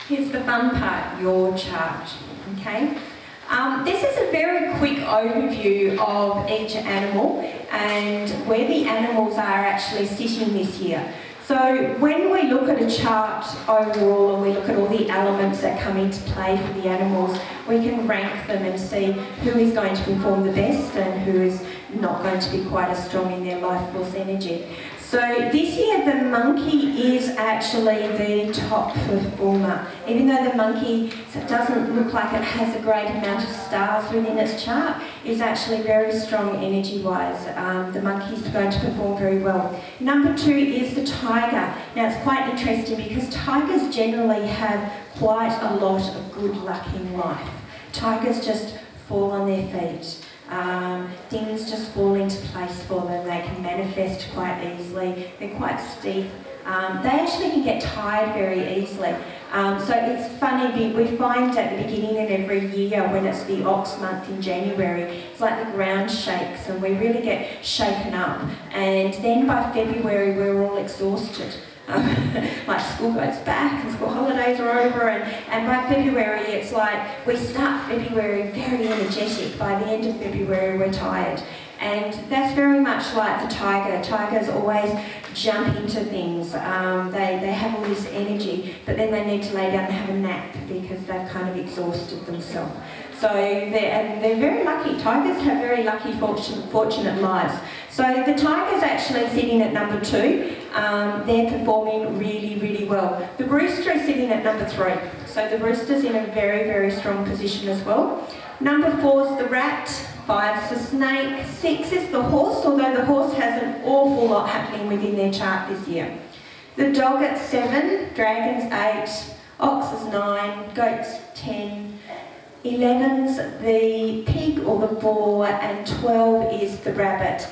Here's the fun part, your chart, okay? This is a very quick overview of each animal and where the animals are actually sitting this year. So when we look at a chart overall and we look at all the elements that come into play for the animals, we can rank them and see who is going to perform the best and who is not going to be quite as strong in their life force energy. So this year the monkey is actually the top performer. Even though the monkey doesn't look like it has a great amount of stars within its chart, it's actually very strong energy-wise. The monkey's going to perform very well. Number 2 is the tiger. Now it's quite interesting because tigers generally have quite a lot of good luck in life. Tigers just fall on their feet. Things just fall into place for them. They can manifest quite easily. They're quite steep. They actually can get tired very easily. So it's funny, we find at the beginning of every year when it's the ox month in January, it's like the ground shakes and we really get shaken up. And then by February we're all exhausted. Like school goes back and school holidays are over and by February it's like we start February very energetic. By the end of February we're tired. And that's very much like the tiger. Tigers always jump into things. They have all this energy, but then they need to lay down and have a nap because they've kind of exhausted themselves. So they're very lucky. Tigers have very lucky, fortunate lives. So the tiger's actually sitting at number 2. They're performing really, really well. The rooster is sitting at number 3. So the rooster's in a very, very strong position as well. Number 4 is the rat. 5 is the snake. 6 is the horse, although the horse has an awful lot happening within their chart this year. The dog at 7, dragons 8, ox is 9, goats 10, 11's the pig or the boar, and 12 is the rabbit.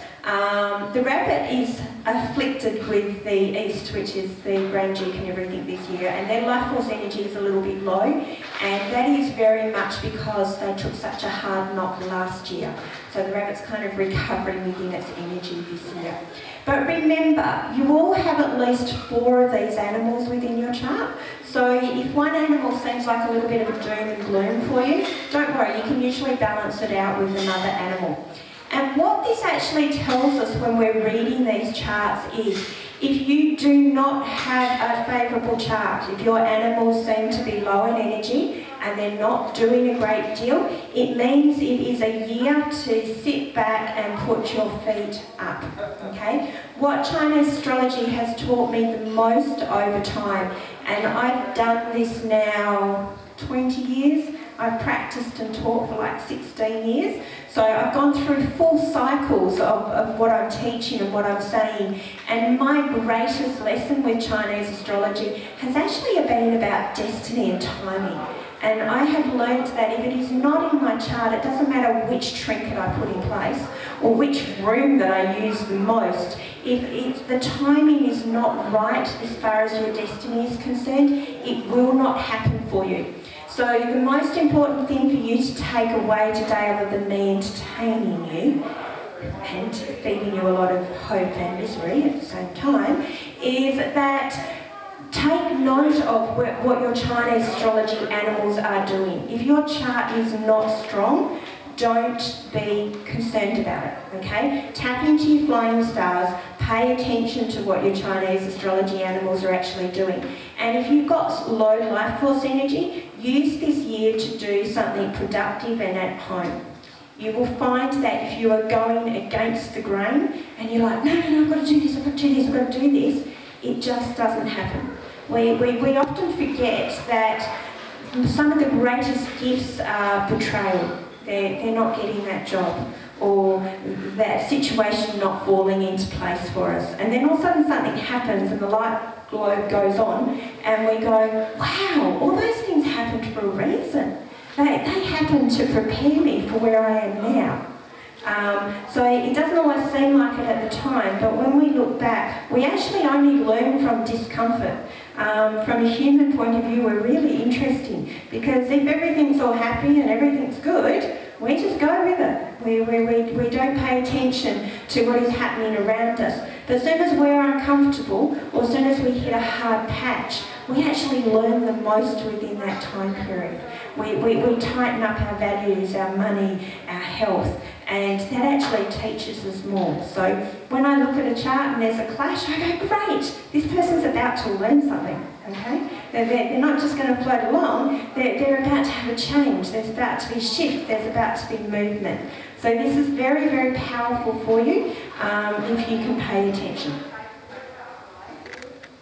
The rabbit is afflicted with the east, which is the grand duke and everything this year, and their life force energy is a little bit low, and that is very much because they took such a hard knock last year. So the rabbit's kind of recovering within its energy this year. But remember, you all have at least 4 of these animals within your chart. So if one animal seems like a little bit of a doom and gloom for you, don't worry, you can usually balance it out with another animal. And what this actually tells us when we're reading these charts is if you do not have a favourable chart, if your animals seem to be low in energy and they're not doing a great deal, it means it is a year to sit back and put your feet up, okay? What Chinese astrology has taught me the most over time, and I've done this now 20 years, I've practiced and taught for like 16 years, so I've gone through full cycles of what I'm teaching and what I'm saying, and my greatest lesson with Chinese astrology has actually been about destiny and timing. And I have learnt that if it is not in my chart, it doesn't matter which trinket I put in place or which room that I use the most. If the timing is not right as far as your destiny is concerned, it will not happen for you. So the most important thing for you to take away today, other than me entertaining you and feeding you a lot of hope and misery at the same time, is that take note of what your Chinese astrology animals are doing. If your chart is not strong, don't be concerned about it, okay? Tap into your flying stars, pay attention to what your Chinese astrology animals are actually doing. And if you've got low life force energy, use this year to do something productive and at home. You will find that if you are going against the grain and you're like, no, I've got to do this, I've got to do this, I've got to do this, it just doesn't happen. We often forget that some of the greatest gifts are betrayal. They're not getting that job, or that situation not falling into place for us. And then all of a sudden something happens and the light globe goes on and we go, wow, all those things happened for a reason. They happened to prepare me for where I am now. So it doesn't always seem like it at the time, but when we look back, we actually only learn from discomfort. From a human point of view, we're really interesting, because if everything's all happy and everything's good, we just go with it. We don't pay attention to what is happening around us. But as soon as we're uncomfortable, or as soon as we hit a hard patch, we actually learn the most within that time period. We tighten up our values, our money, our health, and that actually teaches us more. So when I look at a chart and there's a clash, I go, great, this person's about to learn something, okay? They're not just going to float along, they're about to have a change, there's about to be shift, there's about to be movement. So this is very, very powerful for you if you can pay attention.